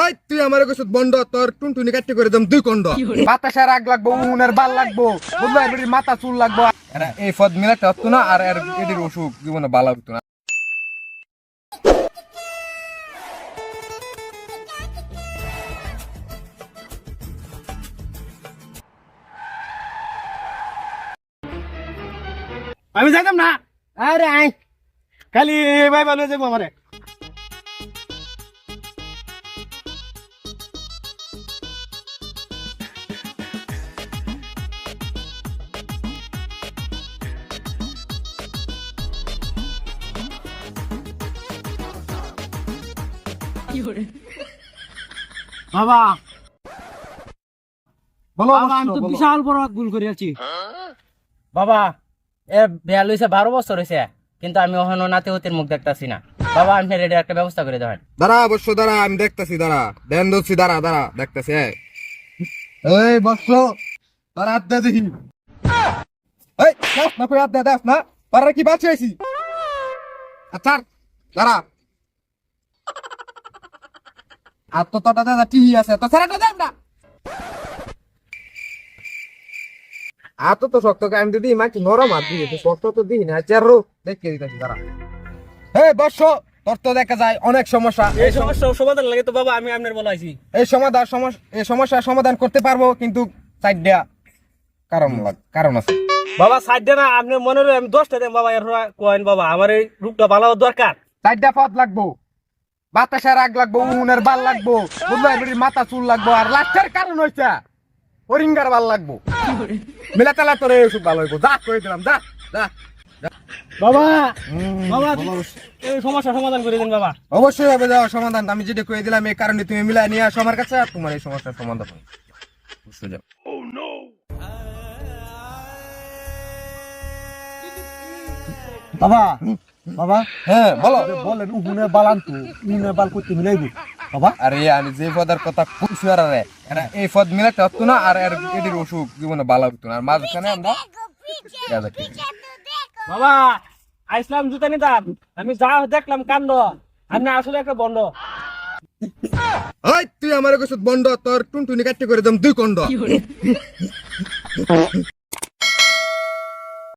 ওই তুই আমার কাছে বন্ড তোর টুনটুনি কাটতে করে দাম 2 কন্ড বাতাসের আগ লাগবো উনের বাল লাগবো বুঝবার বেটির মাথা চুল লাগবো এরা এই পদ মিলাতে হতো না আর এর এটির অসুখ জীবনে ভালো হতো না। আমি যাইতাম না। আরে আই খালি ভাই ভালো যাবো আমারে। বাবা বলো বাবা আমি তো বিশাল বড় ভুল করিয়াছি। বাবা এ বিয়া লইছে 12 বছর হইছে কিন্তু আমি এখনো নাতি হতির মুখ দেখতাছি না। বাবা আপনি রেডি একটা ব্যবস্থা করে দেবেন। দাঁড়া অবশ্য দাঁড়া আমি দেখতাছি দাঁড়া দেন দোছি দাঁড়া দাঁড়া দেখতাছি এই বসো দাঁড়া হাত দে দেখি এই দাস না কই হাত দে দাস না পারা কি বাঁচে আইছি আচ্ছা দাঁড়া আর তো তোটা দাদা টিহি আছে তো সারাটা দেন না আর তো শক্ত কাম দিদি মাটি নরম হাত দিয়ে তো শক্ত তো দিই না চেরো দেখে দিতাছি দাঁড়া এই বসো তোর তো দেখা যায় অনেক সমস্যা এই সমস্যা সমাধান লাগে তো বাবা আমি আপনার বলাইছি। এই সমস্যার সমাধান করতে পারবো কিন্তু চারটা কারণ আছে বাবা সাইডে না আপনি মনে হয় আমি 10টা দেন বাবা এর কোয়েন বাবা আমার এই রূপটা ভালো দরকার। চারটা পথ লাগবো বাতাসের আগ লাগবো উনের বাল লাগবো বুঝবার বেটির মাথা চুল লাগবো আর লাস্টের কারণ হইছে হরিঙ্গার বাল লাগবো মিলাতালা তোর এই ওষুধ ভালো হইবো যা করে দিলাম যা যা বাবা বাবা এই সমস্যার সমাধান করে দেন বাবা। অবশ্যই হবে যাওয়া সমাধান আমি যেটা কয়ে দিলাম এই কারণে তুমি মিলাই নিয়ে আসো আমার কাছে আর তোমার এই সমস্যার সমাধান বুঝতে যাও। বাবা বাবা হ্যাঁ বলো বলেন উহুনে বালান তো উহুনে বাল করতে মিলাইবো বাবা। আরে আমি যে পদের কথা কইছি আর এরা এই পদ মিলাতে হতো না আর এর এটির অসুখ জীবনে ভালো হতো না আর মাঝখানে আমরা বাবা আইসলাম জুতা নিতাম আমি যা দেখলাম কাণ্ড আপনি আসলে একটা বন্ধ। ওই তুই আমার কাছে বন্ড তোর টুনটুনি কাটতে করে দাম 2 কন্ড